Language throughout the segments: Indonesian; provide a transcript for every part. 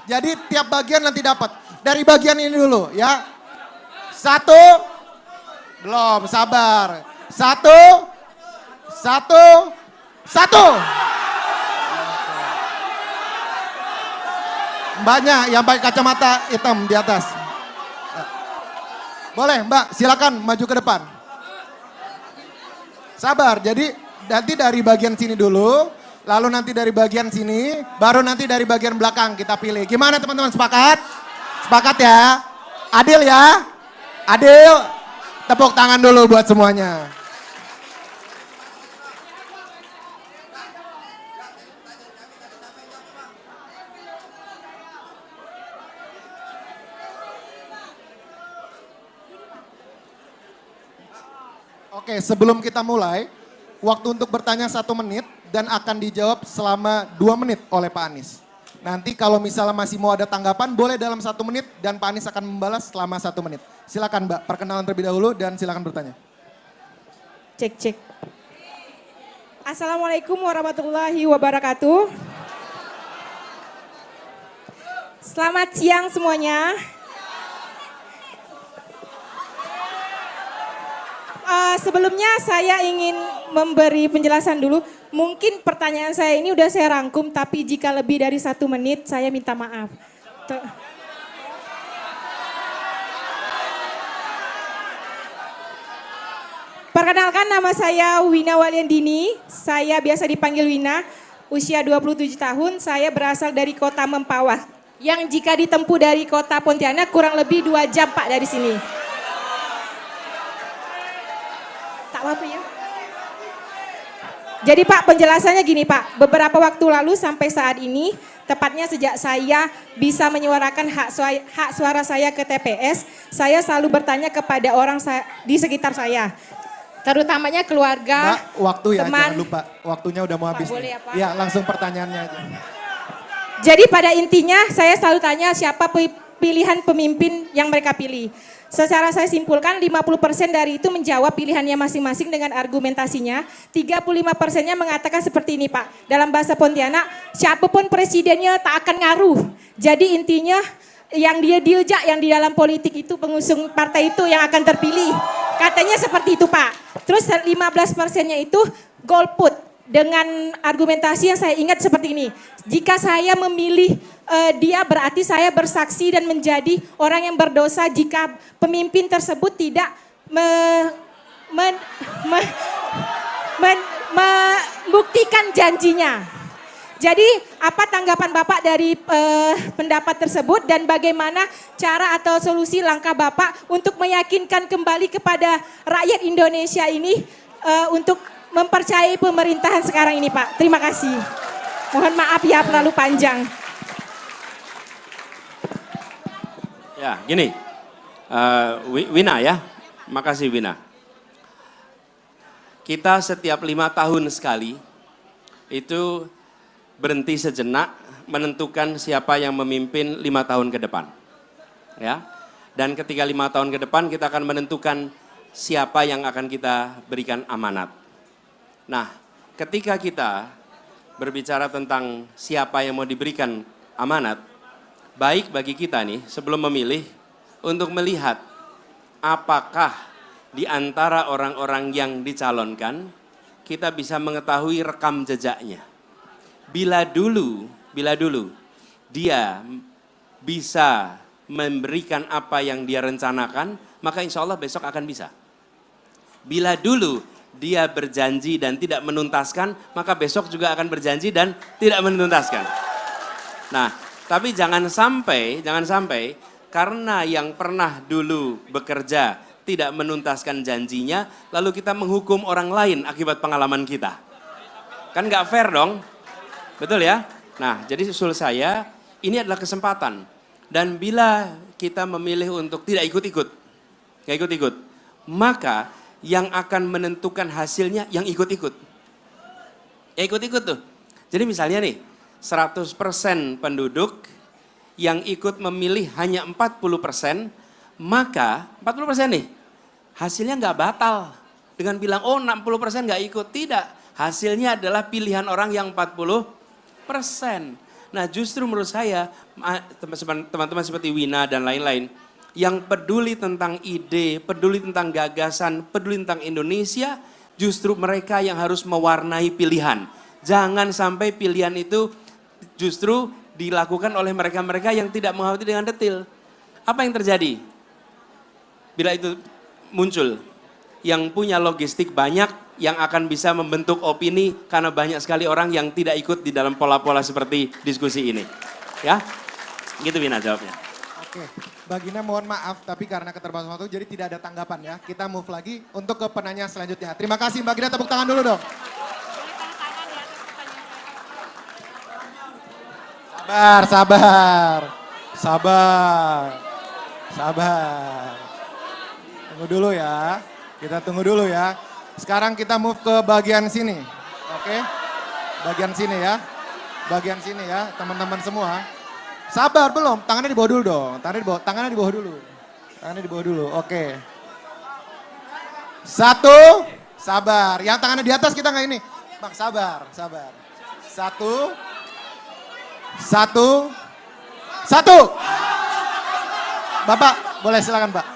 Jadi tiap bagian nanti dapat. Dari bagian ini dulu ya. Satu. Belum, sabar. Satu. Satu. Satu. Mbaknya yang pakai kacamata hitam di atas. Boleh Mbak, silakan maju ke depan. Sabar, jadi nanti dari bagian sini dulu, lalu nanti dari bagian sini, baru nanti dari bagian belakang kita pilih. Gimana teman-teman, sepakat? Sepakat ya? Adil ya? Adil? Tepuk tangan dulu buat semuanya. Oke, sebelum kita mulai, waktu untuk bertanya 1 menit dan akan dijawab selama 2 menit oleh Pak Anies. Nanti kalau misalnya masih mau ada tanggapan, boleh dalam 1 menit dan Pak Anies akan membalas selama 1 menit. Silakan Mbak, perkenalan terlebih dahulu dan silakan bertanya. Cek. Assalamualaikum warahmatullahi wabarakatuh. Selamat siang semuanya. Sebelumnya saya ingin memberi penjelasan dulu. Mungkin pertanyaan saya ini udah saya rangkum, tapi jika lebih dari 1 menit saya minta maaf. Perkenalkan, nama saya Wina Waliandini, saya biasa dipanggil Wina, usia 27 tahun, saya berasal dari kota Mempawah. Yang jika ditempuh dari kota Pontianak kurang lebih 2 jam Pak dari sini. Tak apa ya. Jadi Pak, penjelasannya gini Pak, beberapa waktu lalu sampai saat ini, tepatnya sejak saya bisa menyuarakan hak suara saya ke TPS, saya selalu bertanya kepada orang di sekitar saya. Terutamanya keluarga, Mbak, waktu ya, teman. jangan lupa. Waktunya udah mau habis. Boleh ya, Pak? Ya, langsung pertanyaannya aja. Jadi pada intinya saya selalu tanya siapa pilihan pemimpin yang mereka pilih. Secara saya simpulkan 50% dari itu menjawab pilihannya masing-masing dengan argumentasinya. 35%-nya mengatakan seperti ini Pak. Dalam bahasa Pontianak, siapapun presidennya tak akan ngaruh. Jadi intinya yang dia diajak yang di dalam politik itu pengusung partai itu yang akan terpilih. Katanya seperti itu Pak. Terus 15%-nya itu golput. Dengan argumentasi yang saya ingat seperti ini. Jika saya memilih dia berarti saya bersaksi dan menjadi orang yang berdosa jika pemimpin tersebut tidak membuktikan janjinya. Jadi apa tanggapan Bapak dari pendapat tersebut dan bagaimana cara atau solusi langkah Bapak untuk meyakinkan kembali kepada rakyat Indonesia ini untuk mempercayai pemerintahan sekarang ini Pak. Terima kasih. Mohon maaf ya terlalu panjang. Ya gini, Wina ya, makasih Wina. Kita setiap 5 tahun sekali itu berhenti sejenak menentukan siapa yang memimpin 5 tahun ke depan. Ya, dan ketika 5 tahun ke depan kita akan menentukan siapa yang akan kita berikan amanat. Nah, ketika kita berbicara tentang siapa yang mau diberikan amanat, baik bagi kita nih sebelum memilih untuk melihat apakah di antara orang-orang yang dicalonkan kita bisa mengetahui rekam jejaknya. Bila dulu dia bisa memberikan apa yang dia rencanakan, maka insya Allah besok akan bisa. Bila dulu dia berjanji dan tidak menuntaskan, maka besok juga akan berjanji dan tidak menuntaskan. Nah, tapi jangan sampai karena yang pernah dulu bekerja tidak menuntaskan janjinya, lalu kita menghukum orang lain akibat pengalaman kita. Kan nggak fair dong, betul ya? Nah, jadi usul saya, ini adalah kesempatan. Dan bila kita memilih untuk tidak ikut-ikut, maka yang akan menentukan hasilnya yang ikut-ikut. Ya ikut-ikut tuh. Jadi misalnya nih, 100% penduduk yang ikut memilih hanya 40%, maka 40% nih, hasilnya nggak batal. Dengan bilang, oh 60% nggak ikut. Tidak, hasilnya adalah pilihan orang yang 40%. Nah justru menurut saya teman-teman seperti Wina dan lain-lain yang peduli tentang ide, peduli tentang gagasan, peduli tentang Indonesia, justru mereka yang harus mewarnai pilihan. Jangan sampai pilihan itu justru dilakukan oleh mereka-mereka yang tidak menghayati dengan detail. Apa yang terjadi? Bila itu muncul, yang punya logistik banyak, yang akan bisa membentuk opini karena banyak sekali orang yang tidak ikut di dalam pola-pola seperti diskusi ini. Ya, gitu Wina jawabnya. Oke, Bagina mohon maaf tapi karena keterbatasan waktu jadi tidak ada tanggapan ya. Kita move lagi untuk ke penanya selanjutnya. Terima kasih Mbak Gina, tepuk tangan dulu dong. Sabar. Tunggu dulu ya, kita tunggu dulu ya. Sekarang kita move ke bagian sini, oke? Bagian sini ya, teman-teman semua. Sabar belum, tangannya di bawah dulu dong, tangannya di bawah dulu, oke. Satu, sabar, yang tangannya di atas kita nggak ini. Bang, sabar. Satu. Bapak, boleh silakan Pak.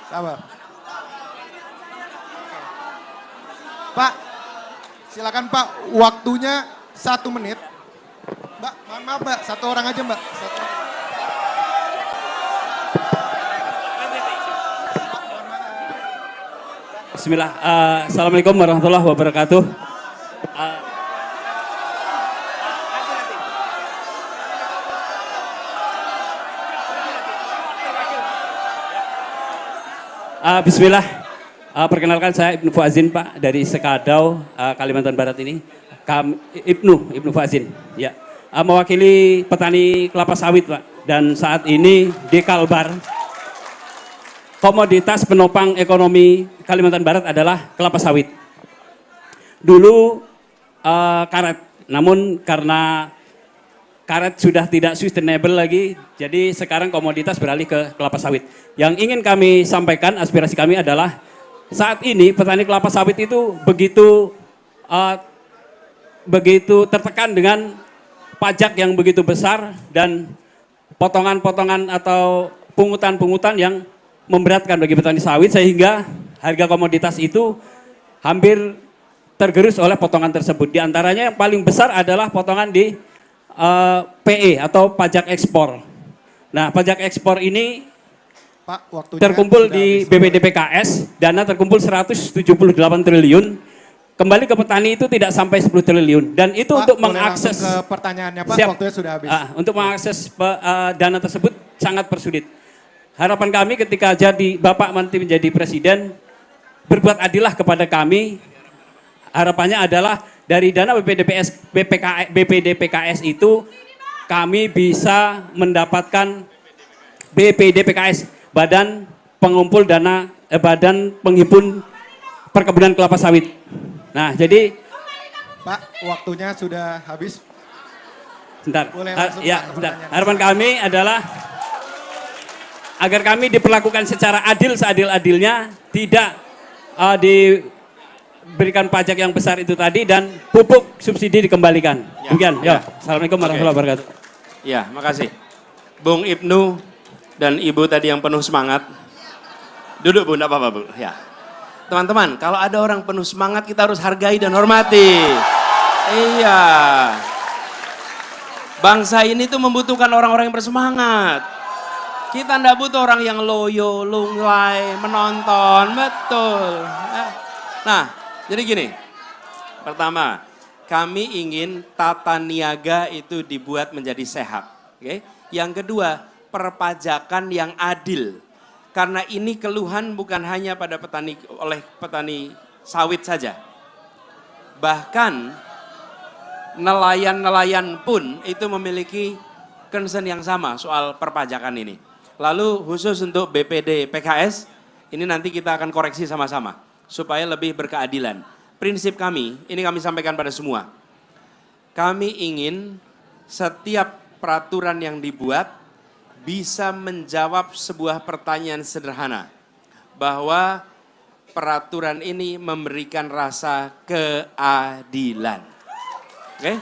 Sabar. Pak, silakan Pak, waktunya 1 menit. Mbak, mohon maaf Mbak, 1 orang aja Mbak. Bismillah, Assalamualaikum warahmatullahi wabarakatuh. Bismillah, perkenalkan saya Ibnu Fazin Pak dari Sekadau, Kalimantan Barat ini. Ibnu Fazin, ya, mewakili petani kelapa sawit Pak. Dan saat ini di Kalbar, komoditas penopang ekonomi Kalimantan Barat adalah kelapa sawit. Dulu karet, namun karena karet sudah tidak sustainable lagi, jadi sekarang komoditas beralih ke kelapa sawit. Yang ingin kami sampaikan, aspirasi kami adalah saat ini petani kelapa sawit itu begitu tertekan dengan pajak yang begitu besar dan potongan-potongan atau pungutan-pungutan yang memberatkan bagi petani sawit, sehingga harga komoditas itu hampir tergerus oleh potongan tersebut. Di antaranya yang paling besar adalah potongan di PE atau pajak ekspor. Nah, pajak ekspor ini Pak, waktunya terkumpul di BPDPKS, dana terkumpul 178 triliun. Kembali ke petani itu tidak sampai 10 triliun. Dan itu Pak, untuk boleh mengakses langsung ke pertanyaannya Pak, Siap. waktunya sudah habis. Untuk mengakses dana tersebut sangat persulit. Harapan kami ketika Bapak nanti menjadi presiden, berbuat adillah kepada kami. Harapannya adalah dari dana BPDPKS itu kami bisa mendapatkan BPDPKS, Badan Pengumpul Dana, Badan Penghimpun Perkebunan Kelapa Sawit. Nah, jadi Pak, waktunya sudah habis. sebentar. Boleh langsung, Ya, Pak, sebentar. pertanyaan. Harapan kami adalah agar kami diperlakukan secara adil seadil-adilnya, tidak diberikan pajak yang besar itu tadi, dan pupuk subsidi dikembalikan. Ya, Demikian. ya. Assalamualaikum warahmatullahi wabarakatuh. Ya, makasih. Bung Ibnu dan Ibu tadi yang penuh semangat. Duduk Bu, enggak apa-apa Bu. Ya. Teman-teman, kalau ada orang penuh semangat kita harus hargai dan hormati. Iya. Bangsa ini tuh membutuhkan orang-orang yang bersemangat. Kita enggak butuh orang yang loyo, lunglai, menonton, betul. Nah, jadi gini. Pertama, kami ingin tata niaga itu dibuat menjadi sehat. Oke? Yang kedua, perpajakan yang adil. Karena ini keluhan bukan hanya oleh petani sawit saja. Bahkan nelayan-nelayan pun itu memiliki concern yang sama soal perpajakan ini. Lalu khusus untuk BPD PKS, ini nanti kita akan koreksi sama-sama supaya lebih berkeadilan. Prinsip kami, ini kami sampaikan pada semua. Kami ingin setiap peraturan yang dibuat bisa menjawab sebuah pertanyaan sederhana. Bahwa peraturan ini memberikan rasa keadilan. Oke?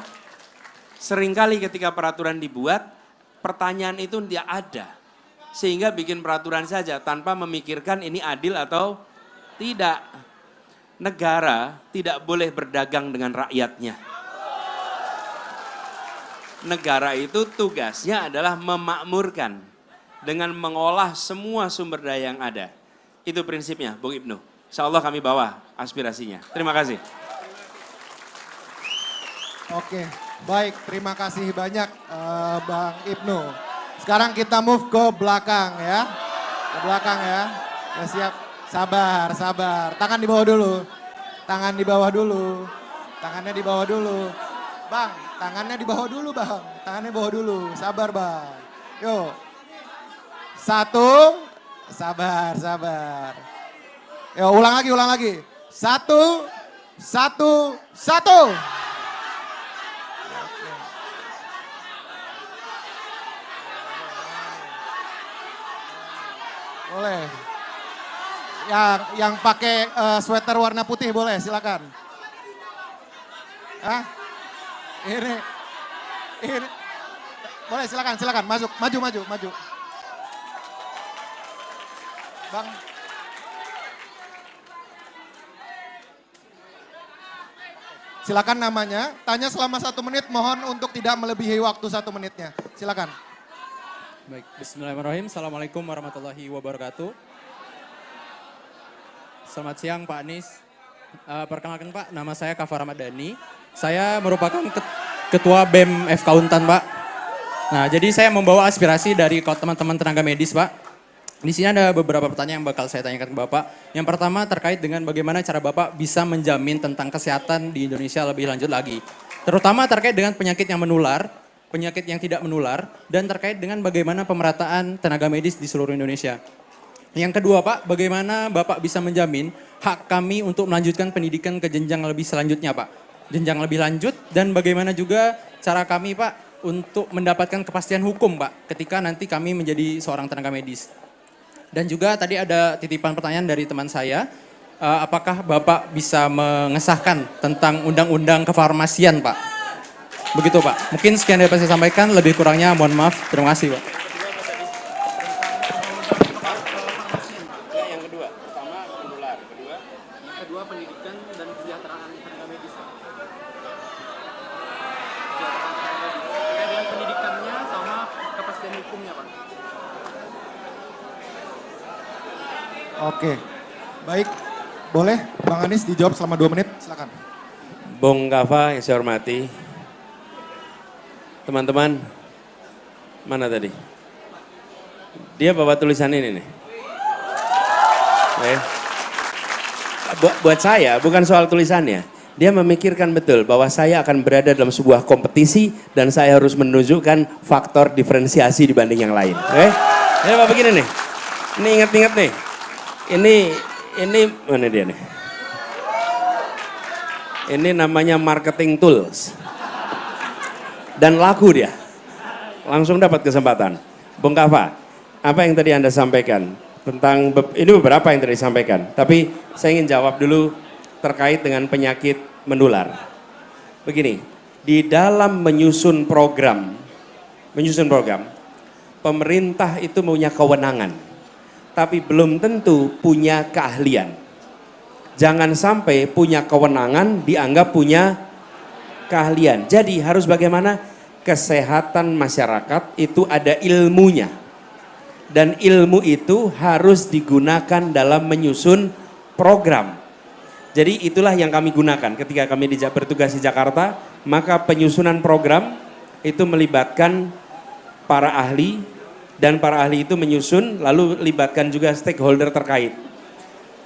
Seringkali ketika peraturan dibuat, pertanyaan itu tidak ada. Sehingga bikin peraturan saja tanpa memikirkan ini adil atau tidak. Negara tidak boleh berdagang dengan rakyatnya. Negara itu tugasnya adalah memakmurkan dengan mengolah semua sumber daya yang ada. Itu prinsipnya, Bung Ibnu. Insya Allah kami bawa aspirasinya. Terima kasih. Oke, baik. Terima kasih banyak Bang Ibnu. Sekarang kita move ke belakang ya. Ke belakang ya. Ya siap. Sabar, sabar. Tangan di bawah dulu. Tangan di bawah dulu. Tangannya di bawah dulu. Bang, tangannya di bawah dulu bang. Tangannya di bawah dulu. Sabar bang. Yuk. 1. Sabar, sabar. Yuk ulang lagi, ulang lagi. 1, 1, 1. Boleh. Yang pakai sweater warna putih boleh, silakan. Hah? Ini. Boleh silakan, silakan. Masuk, maju. Bang. Silakan namanya, tanya selama 1 menit, mohon untuk tidak melebihi waktu 1 menitnya. Silakan. Baik, bismillahirrahmanirrahim. Assalamualaikum warahmatullahi wabarakatuh. Selamat siang Pak Anies. Perkenalkan Pak, nama saya Kafar Ramadhani. Saya merupakan Ketua BEM FK Untan Pak. Nah, jadi saya membawa aspirasi dari teman-teman tenaga medis Pak. Di sini ada beberapa pertanyaan yang bakal saya tanyakan ke Bapak. Yang pertama terkait dengan bagaimana cara Bapak bisa menjamin tentang kesehatan di Indonesia lebih lanjut lagi. Terutama terkait dengan penyakit yang menular, penyakit yang tidak menular, dan terkait dengan bagaimana pemerataan tenaga medis di seluruh Indonesia. Yang kedua Pak, bagaimana Bapak bisa menjamin hak kami untuk melanjutkan pendidikan ke jenjang lebih selanjutnya Pak. Jenjang lebih lanjut dan bagaimana juga cara kami Pak untuk mendapatkan kepastian hukum Pak ketika nanti kami menjadi seorang tenaga medis. Dan juga tadi ada titipan pertanyaan dari teman saya, apakah Bapak bisa mengesahkan tentang undang-undang kefarmasian Pak? Begitu Pak, mungkin sekian dapat saya sampaikan, lebih kurangnya mohon maaf, terima kasih Pak. Pendidikan dan kesejahteraan tenaga medis. Dengan pendidikannya sama kepastian hukumnya Pak. Oke, baik. Boleh Bang Anies dijawab selama 2 menit, silakan. Bung Kafa yang saya hormati. Teman-teman, mana tadi? Dia bawa tulisan ini nih. Buat saya bukan soal tulisannya. Dia memikirkan betul bahwa saya akan berada dalam sebuah kompetisi dan saya harus menunjukkan faktor diferensiasi dibanding yang lain. Oke? Ya Pak begini nih. Ini ingat-ingat nih. Ini mana dia nih? Ini namanya marketing tools. Dan laku dia. Langsung dapat kesempatan. Bung Kafa, apa yang tadi Anda sampaikan? Tentang, ini beberapa yang tadi disampaikan, tapi saya ingin jawab dulu terkait dengan penyakit menular. Begini, di dalam menyusun program, pemerintah itu punya kewenangan, tapi belum tentu punya keahlian. Jangan sampai punya kewenangan dianggap punya keahlian. Jadi harus bagaimana? Kesehatan masyarakat itu ada ilmunya. Dan ilmu itu harus digunakan dalam menyusun program. Jadi itulah yang kami gunakan ketika kami bertugas di Jakarta, maka penyusunan program itu melibatkan para ahli dan para ahli itu menyusun lalu libatkan juga stakeholder terkait.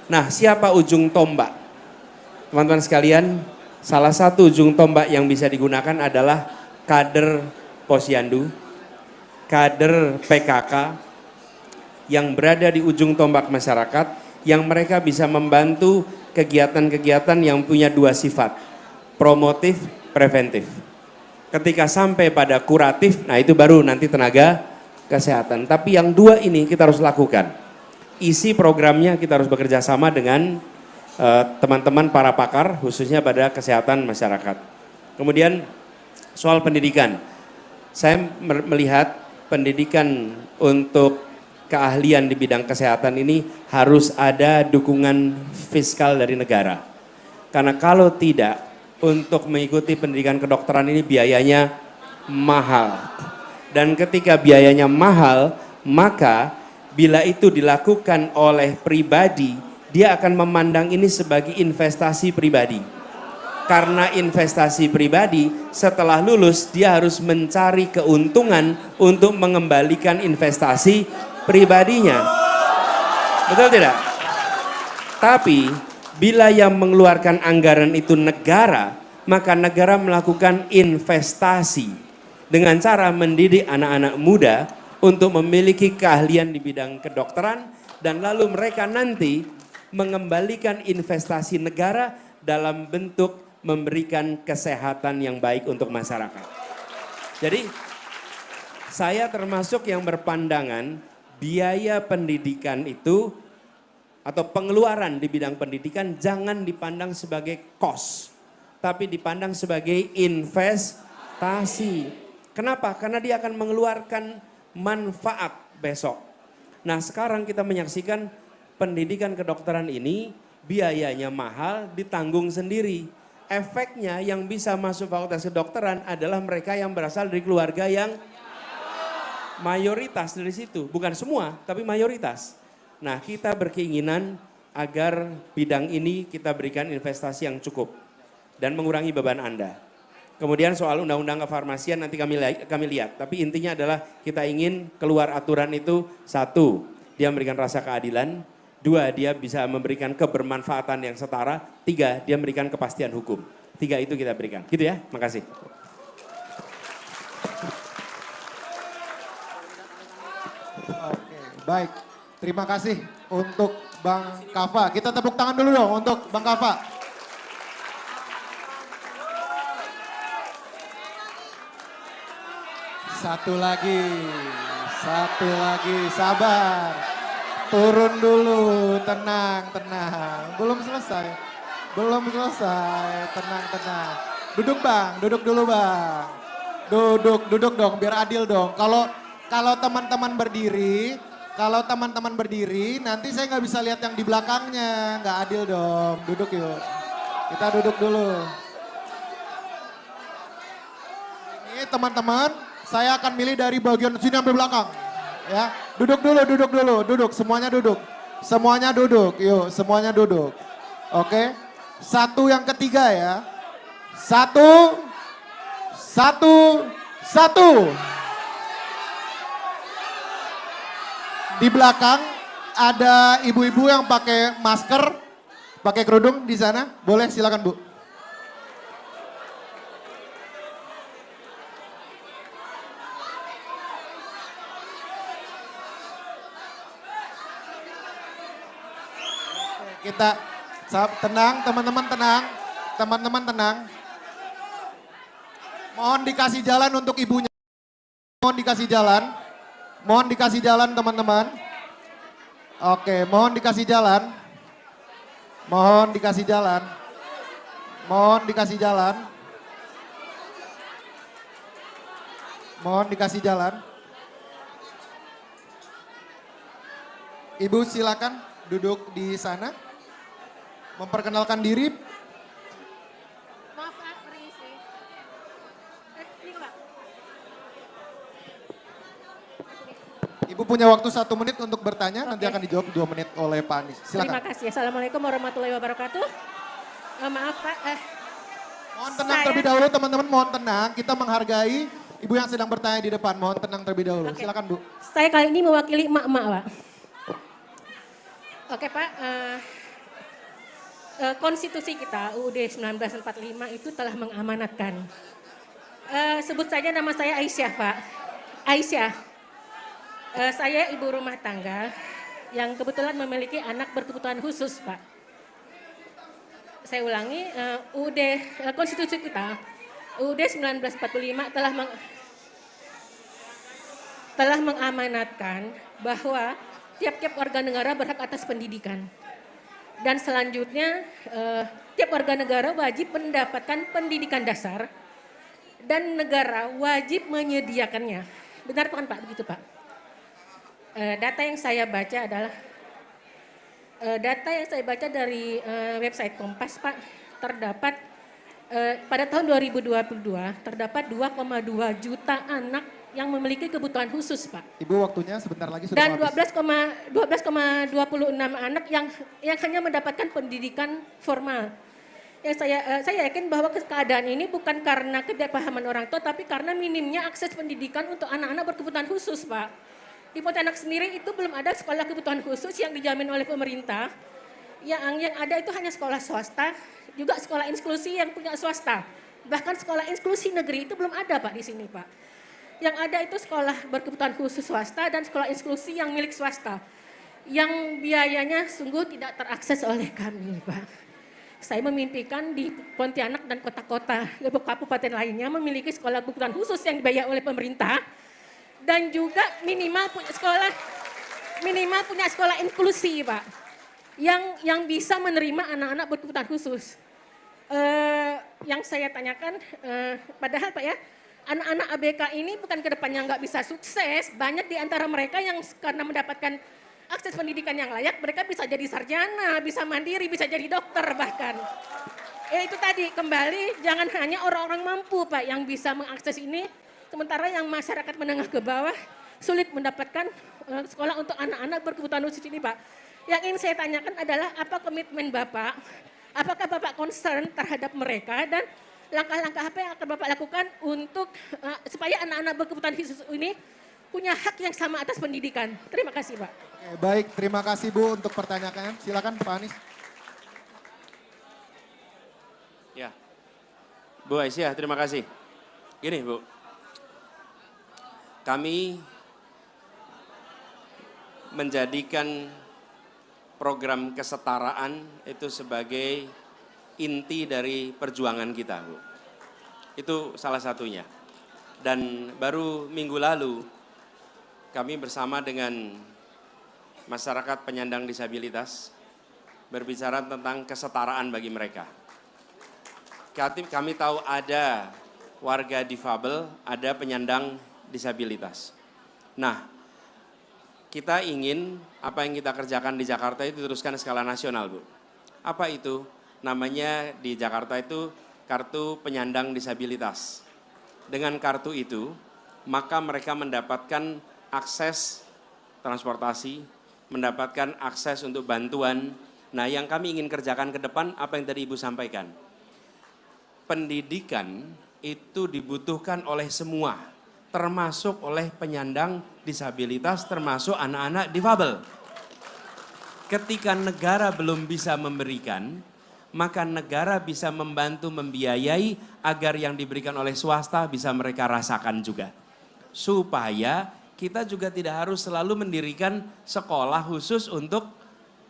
Nah, siapa ujung tombak? Teman-teman sekalian, salah satu ujung tombak yang bisa digunakan adalah kader Posyandu, kader PKK, yang berada di ujung tombak masyarakat, yang mereka bisa membantu kegiatan-kegiatan yang punya 2 sifat, promotif, preventif. Ketika sampai pada kuratif, nah itu baru nanti tenaga kesehatan. Tapi yang 2 ini kita harus lakukan. Isi programnya kita harus bekerja sama dengan teman-teman para pakar, khususnya pada kesehatan masyarakat. Kemudian Soal pendidikan, saya melihat pendidikan untuk keahlian di bidang kesehatan ini harus ada dukungan fiskal dari negara. Karena kalau tidak, untuk mengikuti pendidikan kedokteran ini biayanya mahal. Dan ketika biayanya mahal, maka bila itu dilakukan oleh pribadi, dia akan memandang ini sebagai investasi pribadi. Karena investasi pribadi, setelah lulus dia harus mencari keuntungan untuk mengembalikan investasi pribadinya. Betul tidak? Tapi bila yang mengeluarkan anggaran itu negara, maka negara melakukan investasi dengan cara mendidik anak-anak muda untuk memiliki keahlian di bidang kedokteran, dan lalu mereka nanti mengembalikan investasi negara dalam bentuk memberikan kesehatan yang baik untuk masyarakat. Jadi saya termasuk yang berpandangan biaya pendidikan itu atau pengeluaran di bidang pendidikan jangan dipandang sebagai cost, tapi dipandang sebagai investasi. Kenapa? Karena dia akan mengeluarkan manfaat besok. Nah, sekarang kita menyaksikan pendidikan kedokteran ini biayanya mahal, ditanggung sendiri. Efeknya yang bisa masuk fakultas kedokteran adalah mereka yang berasal dari keluarga yang mayoritas dari situ. Bukan semua, tapi mayoritas. Nah, kita berkeinginan agar bidang ini kita berikan investasi yang cukup dan mengurangi beban Anda. Kemudian soal undang-undang kefarmasian nanti kami lihat. Tapi intinya adalah kita ingin keluar aturan itu, satu, dia memberikan rasa keadilan. Dua, dia bisa memberikan kebermanfaatan yang setara. Tiga, dia memberikan kepastian hukum. Tiga itu kita berikan. Gitu ya, makasih. Oke, baik. Terima kasih untuk Bang Kava. Kita tepuk tangan dulu dong untuk Bang Kava. Satu lagi, sabar. Turun dulu, tenang. Belum selesai, tenang. Duduk Bang, duduk dulu Bang. Duduk dong, biar adil dong. Kalau teman-teman berdiri, nanti saya nggak bisa lihat yang di belakangnya, nggak adil dong. Duduk yuk, kita duduk dulu. Ini teman-teman, saya akan milih dari bagian sini sampai belakang. Ya, duduk, semuanya duduk. Yuk, semuanya duduk. Oke, satu yang ketiga ya. Satu. Di belakang ada ibu-ibu yang pakai masker, pakai kerudung di sana. Boleh, silakan Bu. Kita tenang, teman-teman tenang. Mohon dikasih jalan untuk ibunya. Mohon dikasih jalan teman-teman. Oke, mohon dikasih jalan. Ibu silakan duduk di sana. Memperkenalkan diri. Maaf, permisi. Ini Pak. Ibu punya waktu 1 menit untuk bertanya, nanti akan dijawab 2 menit oleh Pak Anies. Silakan. Terima kasih. Assalamualaikum warahmatullahi wabarakatuh. Maaf Pak. Mohon tenang terlebih dahulu teman-teman, mohon tenang. Kita menghargai ibu yang sedang bertanya di depan. Mohon tenang terlebih dahulu. Oke. Silakan Bu. Saya kali ini mewakili emak-emak Pak. Oke Pak. Konstitusi kita UUD 1945 itu telah mengamanatkan. Sebut saja nama saya Aisyah Pak. Aisyah. Saya ibu rumah tangga yang kebetulan memiliki anak berkebutuhan khusus Pak. Saya ulangi, konstitusi kita UUD 1945 telah mengamanatkan bahwa tiap-tiap warga negara berhak atas pendidikan. Dan selanjutnya tiap warga negara wajib mendapatkan pendidikan dasar dan negara wajib menyediakannya. Benar bukan Pak? Begitu Pak. Data yang saya baca adalah dari website Kompas Pak, terdapat pada tahun 2022 terdapat 2,2 juta anak yang memiliki kebutuhan khusus Pak. Ibu waktunya sebentar lagi sudah Dan habis. 12,26 anak yang hanya mendapatkan pendidikan formal. Ya saya yakin bahwa keadaan ini bukan karena ketidakpahaman orang tua, tapi karena minimnya akses pendidikan untuk anak-anak berkebutuhan khusus, Pak. Di Pontianak sendiri itu belum ada sekolah kebutuhan khusus yang dijamin oleh pemerintah. Yang ada itu hanya sekolah swasta, juga sekolah inklusi yang punya swasta. Bahkan sekolah inklusi negeri itu belum ada, Pak, di sini, Pak. Yang ada itu sekolah berkebutuhan khusus swasta dan sekolah inklusi yang milik swasta. Yang biayanya sungguh tidak terakses oleh kami, Pak. Saya memimpikan di Pontianak dan kota-kota kabupaten lainnya memiliki sekolah kebutuhan khusus yang dibayar oleh pemerintah dan juga minimal punya sekolah inklusi, Pak, yang bisa menerima anak-anak berkebutuhan khusus. Yang saya tanyakan, padahal Pak ya, anak-anak ABK ini bukan kedepannya nggak bisa sukses, banyak di antara mereka yang karena mendapatkan akses pendidikan yang layak, mereka bisa jadi sarjana, bisa mandiri, bisa jadi dokter bahkan. Ya itu tadi, kembali jangan hanya orang-orang mampu Pak yang bisa mengakses ini, sementara yang masyarakat menengah ke bawah sulit mendapatkan sekolah untuk anak-anak berkebutuhan khusus ini Pak. Yang ingin saya tanyakan adalah apa komitmen Bapak, apakah Bapak concern terhadap mereka dan langkah-langkah apa yang akan Bapak lakukan untuk supaya anak-anak berkebutuhan khusus ini punya hak yang sama atas pendidikan. Terima kasih Pak. Oke, baik, terima kasih Bu untuk pertanyaannya. Silakan Pak Anies. Ya, Bu Aisyah, terima kasih. Gini Bu, kami menjadikan program kesetaraan itu sebagai inti dari perjuangan kita, Bu. Itu salah satunya. Dan baru minggu lalu kami bersama dengan masyarakat penyandang disabilitas berbicara tentang kesetaraan bagi mereka. Kami tahu ada warga difabel, ada penyandang disabilitas. Nah, kita ingin apa yang kita kerjakan di Jakarta itu diteruskan skala nasional, Bu. Apa itu? Namanya di Jakarta itu kartu penyandang disabilitas. Dengan kartu itu, maka mereka mendapatkan akses transportasi, mendapatkan akses untuk bantuan. Nah, yang kami ingin kerjakan ke depan, apa yang tadi Ibu sampaikan. Pendidikan itu dibutuhkan oleh semua, termasuk oleh penyandang disabilitas, termasuk anak-anak difabel. Ketika negara belum bisa memberikan, maka negara bisa membantu membiayai agar yang diberikan oleh swasta bisa mereka rasakan juga. Supaya kita juga tidak harus selalu mendirikan sekolah khusus untuk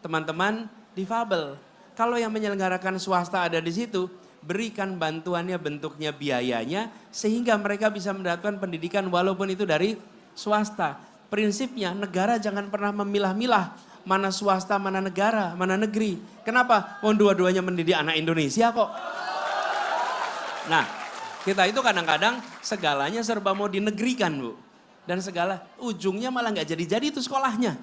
teman-teman difabel. Kalau yang menyelenggarakan swasta ada di situ, berikan bantuannya bentuknya biayanya sehingga mereka bisa mendapatkan pendidikan walaupun itu dari swasta. Prinsipnya negara jangan pernah memilah-milah mana swasta, mana negara, mana negeri. Kenapa? Dua-duanya mendidik anak Indonesia kok. Nah, kita itu kadang-kadang segalanya serba mau dinegrikan, Bu. Dan segala ujungnya malah nggak jadi-jadi itu sekolahnya.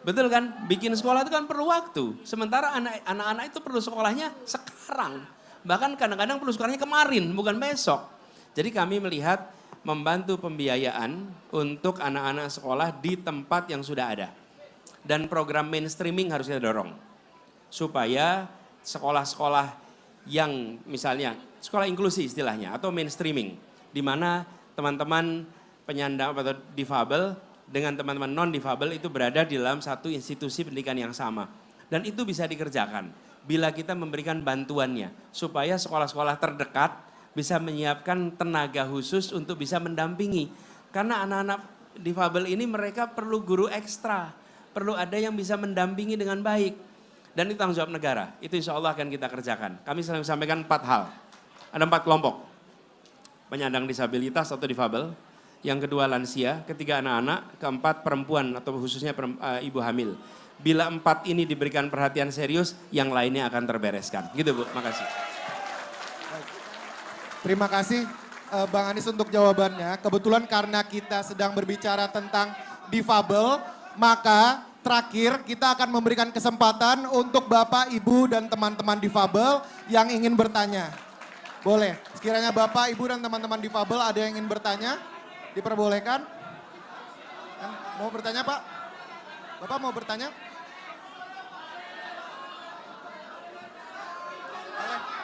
Betul kan? Bikin sekolah itu kan perlu waktu. Sementara anak-anak itu perlu sekolahnya sekarang. Bahkan kadang-kadang perlu sekolahnya kemarin, bukan besok. Jadi kami melihat membantu pembiayaan untuk anak-anak sekolah di tempat yang sudah ada. Dan program mainstreaming harus kita dorong. Supaya sekolah-sekolah yang misalnya sekolah inklusi istilahnya atau mainstreaming. Di mana teman-teman penyandang atau difabel dengan teman-teman non-difabel itu berada di dalam satu institusi pendidikan yang sama. Dan itu bisa dikerjakan bila kita memberikan bantuannya. Supaya sekolah-sekolah terdekat bisa menyiapkan tenaga khusus untuk bisa mendampingi. Karena anak-anak difabel ini mereka perlu guru ekstra. Perlu ada yang bisa mendampingi dengan baik. Dan itu tanggung jawab negara. Itu insya Allah akan kita kerjakan. Kami selalu sampaikan 4 hal. Ada 4 kelompok. Penyandang disabilitas atau difabel. Yang kedua lansia, ketiga anak-anak, keempat perempuan atau khususnya ibu hamil. Bila 4 ini diberikan perhatian serius, yang lainnya akan terbereskan. Gitu Bu, makasih. Terima kasih. Bang Anies untuk jawabannya. Kebetulan karena kita sedang berbicara tentang difabel, maka terakhir kita akan memberikan kesempatan untuk Bapak, Ibu, dan teman-teman difabel yang ingin bertanya. Boleh, sekiranya Bapak, Ibu, dan teman-teman difabel ada yang ingin bertanya, diperbolehkan. Mau bertanya Pak? Bapak mau bertanya?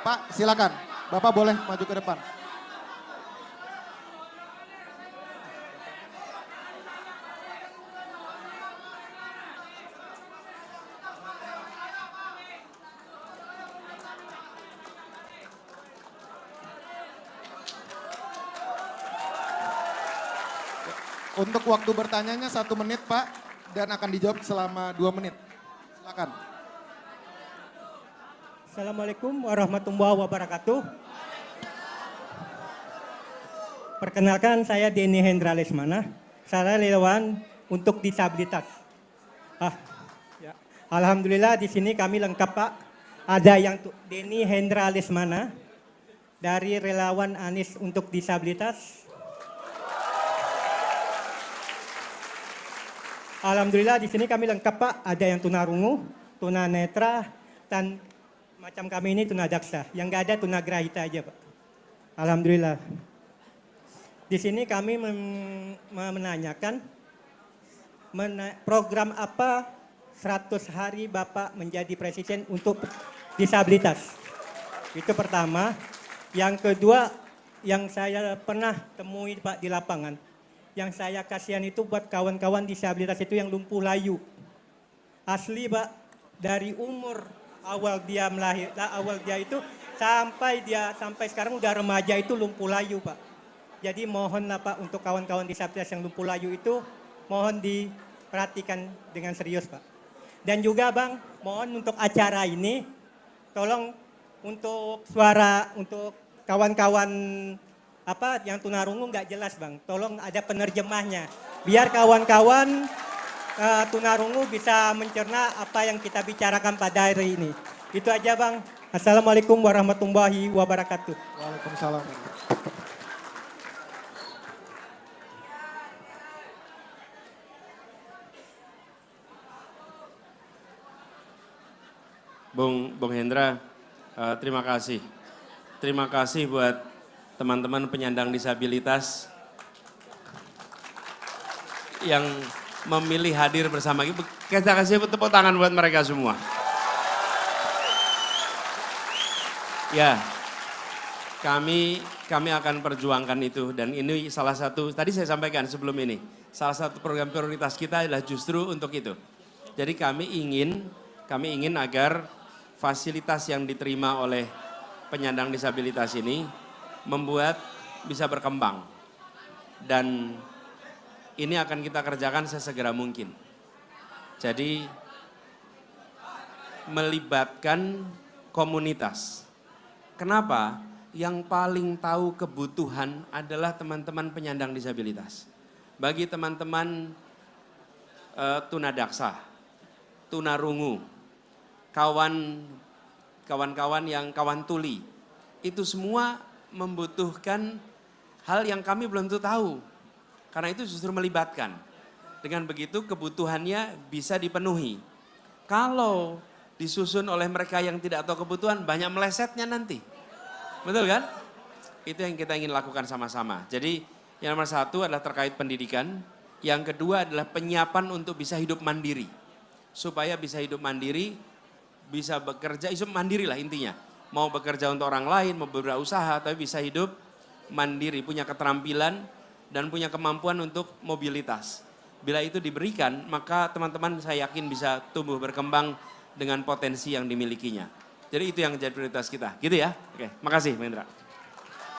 Pak, silakan. Bapak boleh maju ke depan. Untuk waktu bertanyanya 1 menit Pak, dan akan dijawab selama 2 menit. Silakan. Assalamualaikum warahmatullahi wabarakatuh. Perkenalkan saya Denny Hendra Lesmana, saya relawan untuk disabilitas. Ya. Alhamdulillah di sini kami lengkap Pak. Ada yang Denny Hendra Lesmana dari relawan Anies untuk disabilitas. Alhamdulillah di sini kami lengkap Pak. Ada yang tunarungu, tunanetra, dan macam kami ini tunadaksa. Yang nggak ada tunagrahita aja Pak. Alhamdulillah. Di sini kami menanyakan program apa 100 hari Bapak menjadi presiden untuk disabilitas. Itu pertama. Yang kedua yang saya pernah temui Pak di lapangan. Yang saya kasihan itu buat kawan-kawan disabilitas itu yang lumpuh layu. Asli Pak, dari umur awal dia itu sampai sekarang udah remaja itu lumpuh layu Pak. Jadi mohonlah Pak untuk kawan-kawan disabilitas yang lumpuh layu itu mohon diperhatikan dengan serius Pak. Dan juga Bang, mohon untuk acara ini tolong untuk suara untuk kawan-kawan yang tunarungu nggak jelas Bang. Tolong ada penerjemahnya. Biar kawan-kawan tunarungu bisa mencerna apa yang kita bicarakan pada hari ini. Itu aja Bang. Assalamualaikum warahmatullahi wabarakatuh. Waalaikumsalam. Bung Hendra, terima kasih. Terima kasih buat teman-teman penyandang disabilitas yang memilih hadir bersama kita. Kita kasih tepuk tangan buat mereka semua. Ya, kami akan perjuangkan itu dan ini salah satu, tadi saya sampaikan sebelum ini, salah satu program prioritas kita adalah justru untuk itu. Jadi kami ingin agar fasilitas yang diterima oleh penyandang disabilitas ini membuat bisa berkembang. Dan ini akan kita kerjakan sesegera mungkin. Jadi melibatkan komunitas. Kenapa? Yang paling tahu kebutuhan adalah teman-teman penyandang disabilitas. Bagi teman-teman tunadaksa, tunarungu, kawan-kawan yang kawan tuli, itu semua membutuhkan hal yang kami belum tahu. Karena itu justru melibatkan. Dengan begitu kebutuhannya bisa dipenuhi. Kalau disusun oleh mereka yang tidak tahu kebutuhan, banyak melesetnya nanti. Betul kan? Itu yang kita ingin lakukan sama-sama. Jadi yang nomor 1 adalah terkait pendidikan. Yang kedua adalah penyiapan untuk bisa hidup mandiri. Supaya bisa hidup mandiri, bisa bekerja, hidup mandiri lah intinya. Mau bekerja untuk orang lain, mau berusaha, tapi bisa hidup mandiri, punya keterampilan dan punya kemampuan untuk mobilitas. Bila itu diberikan, maka teman-teman saya yakin bisa tumbuh berkembang dengan potensi yang dimilikinya. Jadi itu yang jadi prioritas kita, gitu ya. Oke, makasih Mendra.